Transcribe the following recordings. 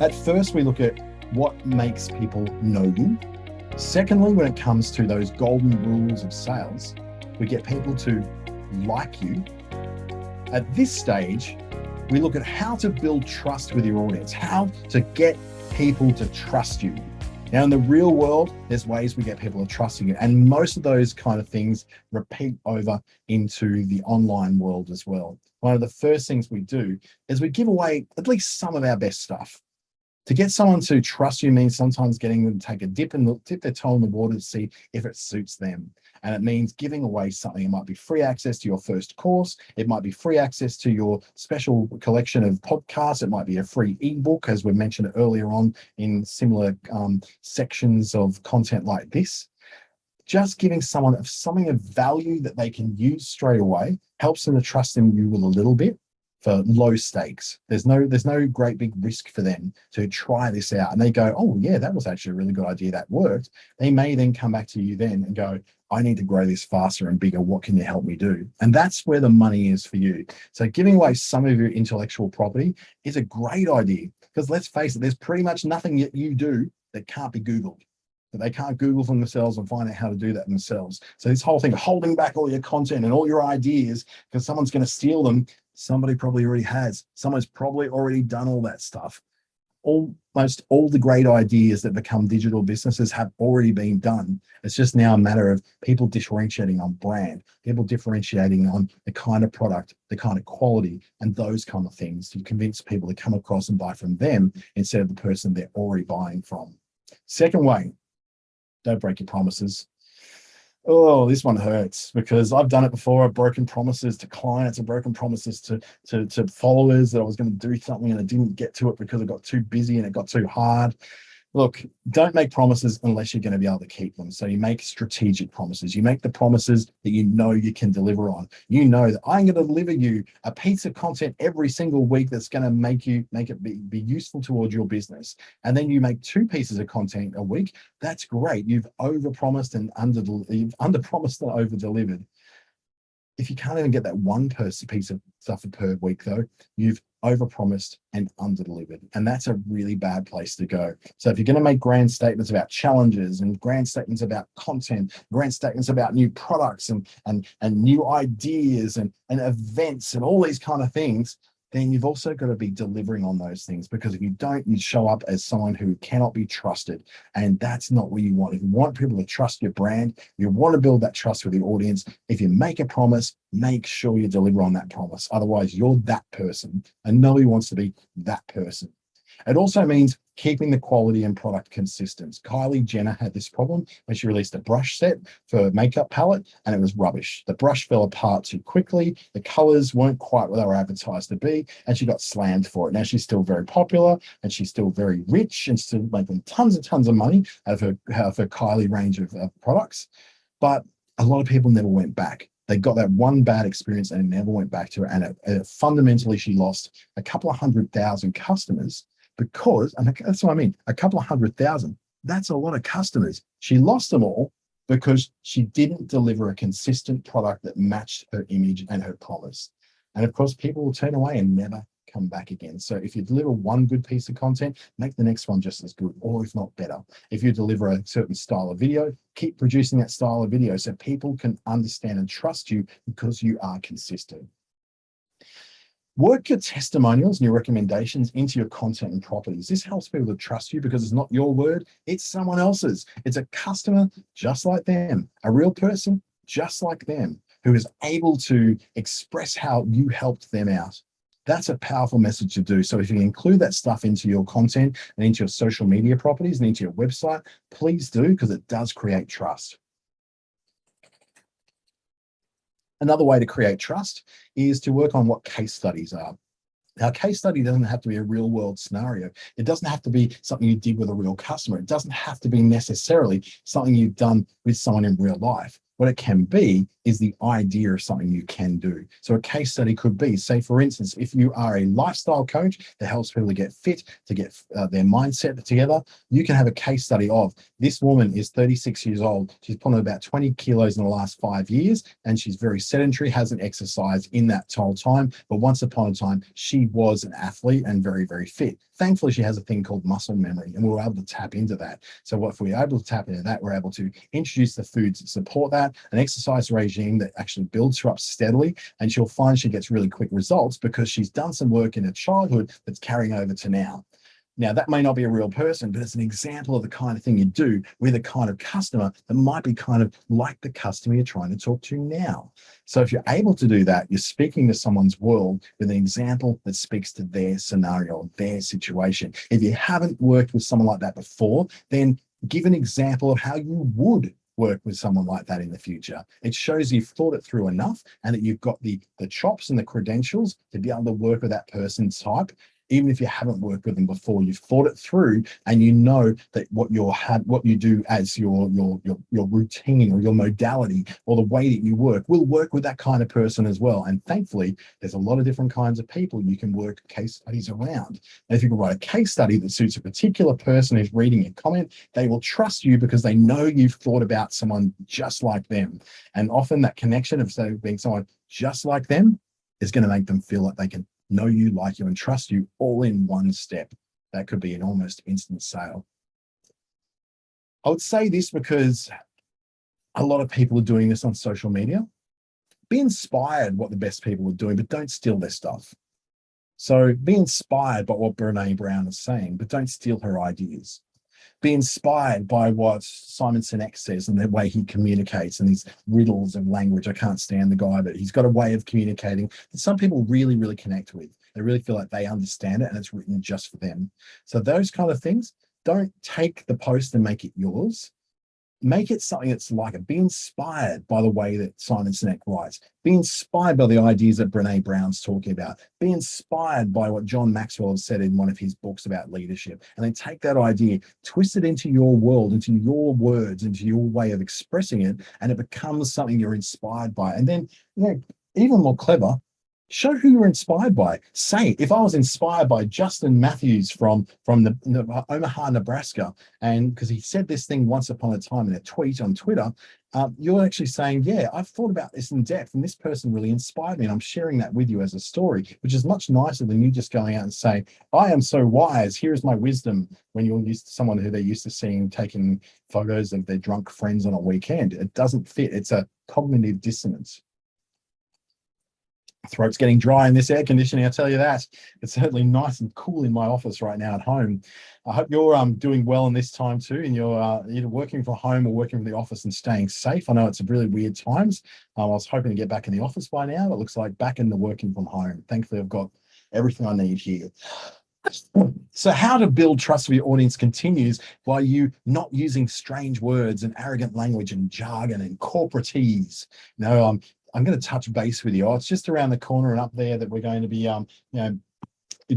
At first, we look at what makes people know you. Secondly, when it comes to those golden rules of sales, we get people to like you. At this stage, we look at how to build trust with your audience, how to get people to trust you. Now, in the real world, there's ways we get people to trusting you, and most of those kind of things repeat over into the online world as well. One of the first things we do is we give away at least some of our best stuff. To get someone to trust you means sometimes getting them to take a dip their toe in the water to see if it suits them. And it means giving away something. It might be free access to your first course. It might be free access to your special collection of podcasts. It might be a free ebook, as we mentioned earlier on in similar sections of content like this. Just giving someone something of value that they can use straight away helps them to trust in you with a little bit for low stakes. There's no great big risk for them to try this out. And they go, oh yeah, that was actually a really good idea. That worked. They may then come back to you then and go, I need to grow this faster and bigger. What can you help me do? And that's where the money is for you. So giving away some of your intellectual property is a great idea, because let's face it, there's pretty much nothing that you do that can't be Googled. That they can't Google for themselves and find out how to do that themselves. So this whole thing of holding back all your content and all your ideas because someone's going to steal them, somebody probably already has. Someone's probably already done all that stuff. Almost all the great ideas that become digital businesses have already been done. It's just now a matter of people differentiating on brand, people differentiating on the kind of product, the kind of quality, and those kind of things to convince people to come across and buy from them instead of the person they're already buying from. Second way, don't break your promises. Oh, this one hurts because I've done it before. I've broken promises to clients. I've broken promises to followers that I was going to do something and I didn't get to it because it got too busy and it got too hard. Look, don't make promises unless you're going to be able to keep them. So you make strategic promises. You make the promises that you know you can deliver on. You know that I'm going to deliver you a piece of content every single week that's going to make it be useful towards your business. And then you make 2 pieces of content a week. That's great. You've overpromised and underpromised and over-delivered. If you can't even get that one piece of stuff per week, though, you've overpromised and underdelivered, and that's a really bad place to go. So if you're going to make grand statements about challenges and grand statements about content, grand statements about new products and new ideas and events and all these kind of things, then you've also got to be delivering on those things, because if you don't, you show up as someone who cannot be trusted, and that's not what you want. If you want people to trust your brand, you want to build that trust with the audience. If you make a promise, make sure you deliver on that promise. Otherwise, you're that person, and nobody wants to be that person. It also means keeping the quality and product consistent. Kylie Jenner had this problem when she released a brush set for a makeup palette, and it was rubbish. The brush fell apart too quickly. The colors weren't quite what they were advertised to be, and she got slammed for it. Now she's still very popular, and she's still very rich, and still making tons and tons of money out of her Kylie range of products. But a lot of people never went back. They got that one bad experience and never went back to it. And fundamentally, she lost a couple of 100,000 customers. Because, and that's what I mean, a couple of 100,000, that's a lot of customers. She lost them all because she didn't deliver a consistent product that matched her image and her promise. And of course, people will turn away and never come back again. So if you deliver one good piece of content, make the next one just as good, or if not better. If you deliver a certain style of video, keep producing that style of video so people can understand and trust you because you are consistent. Work your testimonials and your recommendations into your content and properties. This helps people to trust you because it's not your word, it's someone else's. It's a customer just like them, a real person just like them, who is able to express how you helped them out. That's a powerful message to do. So if you include that stuff into your content and into your social media properties and into your website, please do, because it does create trust. Another way to create trust is to work on what case studies are. Now, a case study doesn't have to be a real world scenario. It doesn't have to be something you did with a real customer. It doesn't have to be necessarily something you've done with someone in real life. What it can be is the idea of something you can do. So a case study could be, say, for instance, if you are a lifestyle coach that helps people to get fit, to get their mindset together, you can have a case study of this woman is 36 years old. She's put on about 20 kilos in the last 5 years, and she's very sedentary, hasn't exercised in that whole time. But once upon a time, she was an athlete and very, very fit. thankfully, she has a thing called muscle memory, and we were able to tap into that. So if we're able to tap into that, we're able to introduce the foods that support that, an exercise regime that actually builds her up steadily, and she'll find she gets really quick results because she's done some work in her childhood that's carrying over to now. Now, that may not be a real person, but it's an example of the kind of thing you do with a kind of customer that might be kind of like the customer you're trying to talk to now. So if you're able to do that, you're speaking to someone's world with an example that speaks to their scenario, their situation. If you haven't worked with someone like that before, then give an example of how you would work with someone like that in the future. It shows you've thought it through enough and that you've got the chops and the credentials to be able to work with that person's type. Even if you haven't worked with them before, you've thought it through, and you know that what you do as your routine or your modality or the way that you work will work with that kind of person as well. And thankfully, there's a lot of different kinds of people you can work case studies around. And if you can write a case study that suits a particular person who's reading your comment, they will trust you because they know you've thought about someone just like them. And often that connection of being someone just like them is going to make them feel like they can know you, like you, and trust you all in one step. That could be an almost instant sale. I would say this because a lot of people are doing this on social media. Be inspired what the best people are doing, but don't steal their stuff. So be inspired by what Brené Brown is saying, but don't steal her ideas. Be inspired by what Simon Sinek says and the way he communicates and these riddles of language. I can't stand the guy, but he's got a way of communicating that some people really, really connect with. They really feel like they understand it and it's written just for them. So those kind of things, don't take the post and make it yours. Make it something that's like it. Be inspired by the way that Simon Sinek writes. Be inspired by the ideas that Brené Brown's talking about. Be inspired by what John Maxwell has said in one of his books about leadership. And then take that idea, twist it into your world, into your words, into your way of expressing it, and it becomes something you're inspired by. And then, even more clever, show who you're inspired by. Say, if I was inspired by Justin Matthews from Omaha, Nebraska, and because he said this thing once upon a time in a tweet on Twitter, you're actually saying, yeah, I've thought about this in depth, and this person really inspired me, and I'm sharing that with you as a story, which is much nicer than you just going out and saying, I am so wise, here is my wisdom, when you're used to someone who they're used to seeing taking photos of their drunk friends on a weekend. It doesn't fit. It's a cognitive dissonance. Throat's getting dry in this air conditioning, I'll tell you that. It's certainly nice and cool in my office right now at home. I hope you're doing well in this time too, and you're either working from home or working from the office and staying safe. I know it's really weird times. I was hoping to get back in the office by now. It looks like back in the working from home. Thankfully, I've got everything I need here. So how to build trust with your audience continues by you not using strange words and arrogant language and jargon and corporatese. I'm going to touch base with you. It's just around the corner and up there that we're going to be,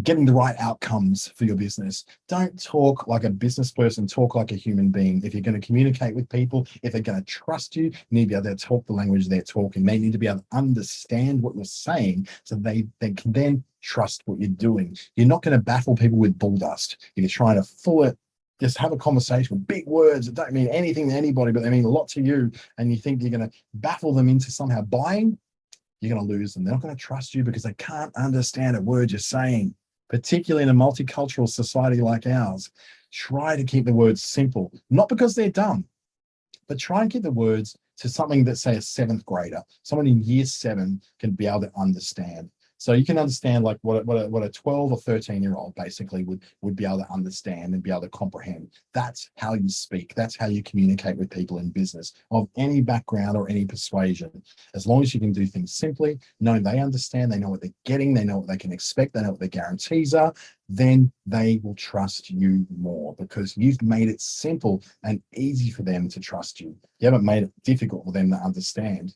getting the right outcomes for your business. Don't talk like a business person, talk like a human being. If you're going to communicate with people, if they're going to trust you, you need to be able to talk the language they're talking. They need to be able to understand what you're saying so they can then trust what you're doing. You're not going to baffle people with bull dust. If you're trying to fool it, just have a conversation with big words that don't mean anything to anybody, but they mean a lot to you, and you think you're going to baffle them into somehow buying, you're going to lose them. They're not going to trust you because they can't understand a word you're saying, particularly in a multicultural society like ours. Try to keep the words simple, not because they're dumb, but try and keep the words to something that, say, a seventh grader, someone in year 7 can be able to understand. So you can understand like what a 12 or 13-year-old basically would be able to understand and be able to comprehend. That's how you speak. That's how you communicate with people in business of any background or any persuasion. As long as you can do things simply, knowing they understand, they know what they're getting, they know what they can expect, they know what their guarantees are, then they will trust you more because you've made it simple and easy for them to trust you. You haven't made it difficult for them to understand.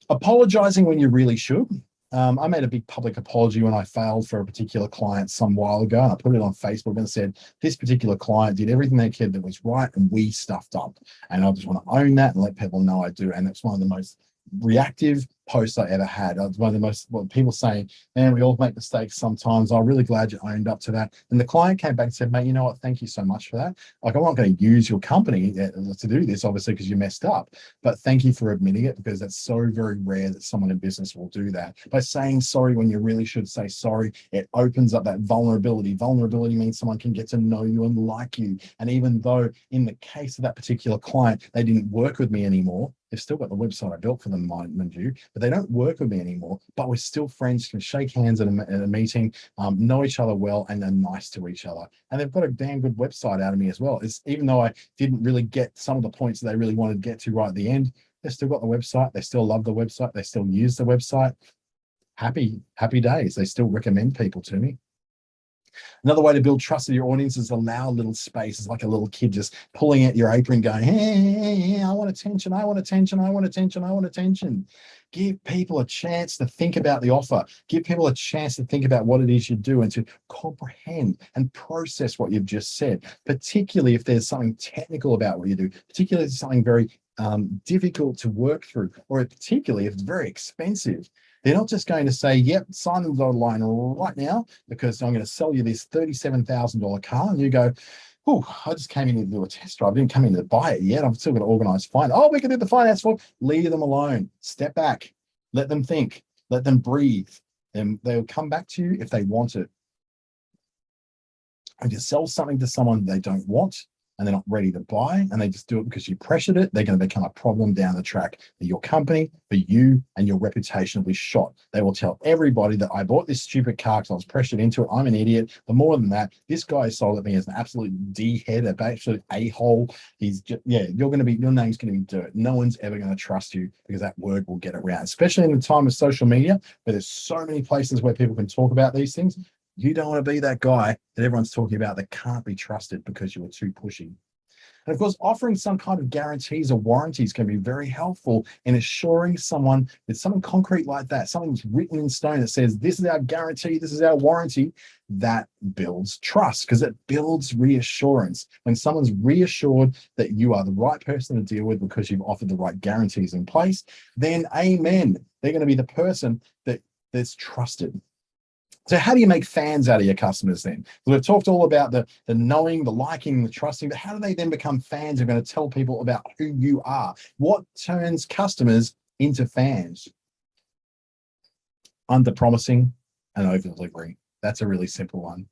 Apologizing when you really should. I made a big public apology when I failed for a particular client some while ago. And I put it on Facebook and said, this particular client did everything they could that was right and we stuffed up. And I just want to own that and let people know I do. And it's one of the most reactive, posts I ever had. It was one of the most, well, people saying, man, we all make mistakes sometimes. I'm really glad you owned up to that. And the client came back and said, mate, you know what? Thank you so much for that. Like, I'm not going to use your company to do this, obviously, because you messed up. But thank you for admitting it, because that's so very rare that someone in business will do that. By saying sorry when you really should say sorry, it opens up that vulnerability. Vulnerability means someone can get to know you and like you. And even though in the case of that particular client, they didn't work with me anymore, they've still got the website I built for them, mind you, but they don't work with me anymore. But we're still friends, can shake hands at a meeting, know each other well, and are nice to each other. And they've got a damn good website out of me as well. It's, even though I didn't really get some of the points that they really wanted to get to right at the end, they've still got the website. They still love the website. They still use the website. Happy days. They still recommend people to me. Another way to build trust with your audience is allow a little space. It's like a little kid just pulling at your apron going, hey, I want attention, I want attention, I want attention, I want attention. Give people a chance to think about the offer. Give people a chance to think about what it is you do and to comprehend and process what you've just said, particularly if there's something technical about what you do, particularly if it's something very difficult to work through, or particularly if it's very expensive. They're not just going to say, yep, sign the dotted line right now because I'm going to sell you this $37,000 car. And you go, oh, I just came in to do a test drive. I didn't come in to buy it yet. I'm still going to organize finance. Oh, we can do the finance for it. Leave them alone. Step back. Let them think. Let them breathe. And they'll come back to you if they want it. If you sell something to someone they don't want, and they're not ready to buy, and they just do it because you pressured it, they're going to become a problem down the track for your company, for you, and your reputation will be shot. They will tell everybody that I bought this stupid car because I was pressured into it. I'm an idiot. But more than that, this guy sold it me as an absolute D-head, an absolute a-hole. He's just, yeah, your name's going to be dirt. No one's ever going to trust you because that word will get around, especially in the time of social media where there's so many places where people can talk about these things. You don't want to be that guy that everyone's talking about that can't be trusted because you were too pushy. And of course, offering some kind of guarantees or warranties can be very helpful in assuring someone with something concrete like that, something that's written in stone that says, this is our guarantee, this is our warranty. That builds trust because it builds reassurance. When someone's reassured that you are the right person to deal with because you've offered the right guarantees in place, then amen, they're going to be the person that's trusted. So how do you make fans out of your customers then? So we've talked all about the knowing, the liking, the trusting, but how do they then become fans who are going to tell people about who you are? What turns customers into fans? Under promising and over delivering. That's a really simple one.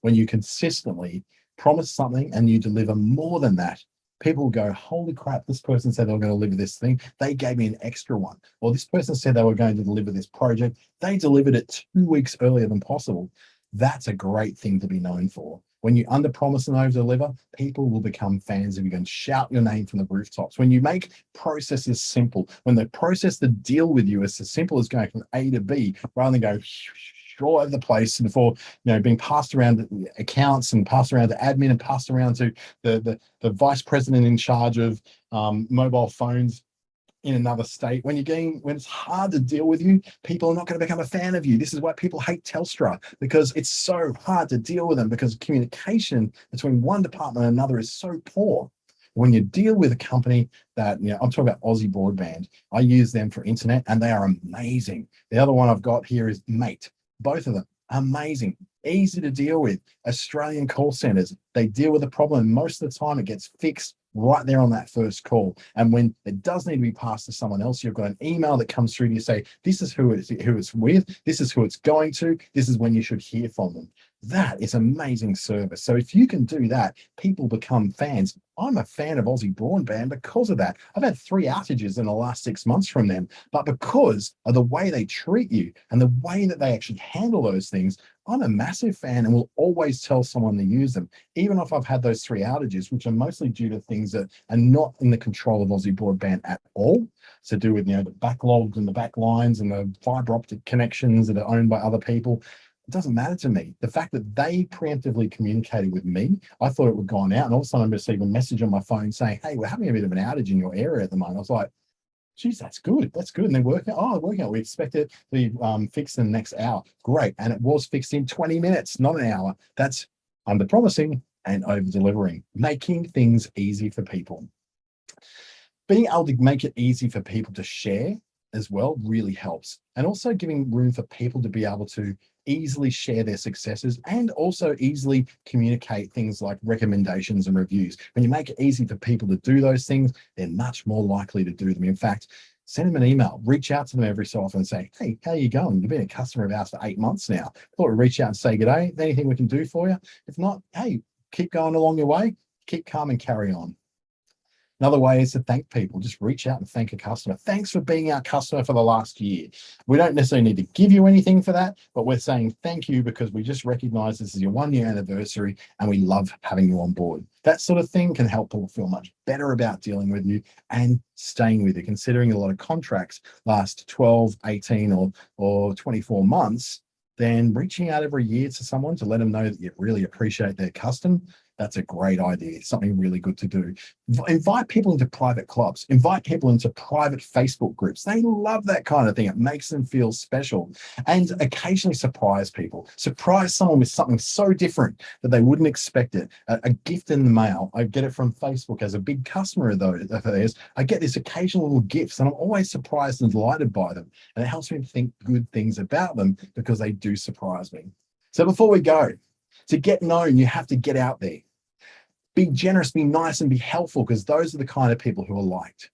When you consistently promise something and you deliver more than that, people go, holy crap, this person said they were going to deliver this thing. They gave me an extra one. Or this person said they were going to deliver this project. They delivered it 2 weeks earlier than possible. That's a great thing to be known for. When you under promise and over deliver, people will become fans of you and shout your name from the rooftops. When you make processes simple, when the process to deal with you is as simple as going from A to B, rather than go all over the place before, being passed around to accounts and passed around to admin and passed around to the vice president in charge of mobile phones in another state. When it's hard to deal with you, people are not going to become a fan of you. This is why people hate Telstra, because it's so hard to deal with them, because communication between one department and another is so poor. When you deal with a company that, I'm talking about Aussie Broadband, I use them for internet and they are amazing. The other one I've got here is Mate. Both of them, amazing, easy to deal with. Australian call centers, they deal with the problem. Most of the time it gets fixed right there on that first call. And when it does need to be passed to someone else, you've got an email that comes through to you say, this is who it's with, this is who it's going to, this is when you should hear from them. That is amazing service. So if you can do that, people become fans. I'm a fan of Aussie Broadband because of that. I've had 3 outages in the last 6 months from them, but because of the way they treat you and the way that they actually handle those things, I'm a massive fan and will always tell someone to use them, even if I've had those 3 outages, which are mostly due to things that are not in the control of Aussie Broadband at all. It's to do with, the backlogs and the backlines and the fiber optic connections that are owned by other people. It doesn't matter to me. The fact that they preemptively communicated with me, I thought it would go on out, and all of a sudden I received a message on my phone saying, hey, we're having a bit of an outage in your area at the moment. I was like, geez, that's good. That's good. And they're working. Oh, working out. We expect it to be fixed in the next hour. Great. And it was fixed in 20 minutes, not an hour. That's under promising and over delivering, making things easy for people. Being able to make it easy for people to share as well really helps. And also giving room for people to be able to easily share their successes and also easily communicate things like recommendations and reviews. When you make it easy for people to do those things, they're much more likely to do them. In fact, send them an email, reach out to them every so often and say, hey, how are you going? You've been a customer of ours for 8 months now. Thought we'd reach out and say good day. Anything we can do for you? If not, hey, keep going along your way, keep calm and carry on. Another way is to thank people. Just reach out and thank a customer. Thanks for being our customer for the last year. We don't necessarily need to give you anything for that, but we're saying thank you because we just recognize this is your 1 year anniversary and we love having you on board. That sort of thing can help people feel much better about dealing with you and staying with you. Considering a lot of contracts last 12, 18 or 24 months, then reaching out every year to someone to let them know that you really appreciate their custom, that's a great idea, something really good to do. Invite people into private clubs, invite people into private Facebook groups. They love that kind of thing. It makes them feel special. And occasionally surprise people. Surprise someone with something so different that they wouldn't expect it. A gift in the mail. I get it from Facebook as a big customer of theirs. I get these occasional little gifts and I'm always surprised and delighted by them. And it helps me think good things about them because they do surprise me. So before we go, to get known, you have to get out there. Be generous, be nice, and be helpful because those are the kind of people who are liked.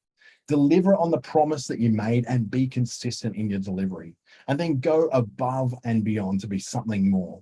Deliver on the promise that you made and be consistent in your delivery. And then go above and beyond to be something more.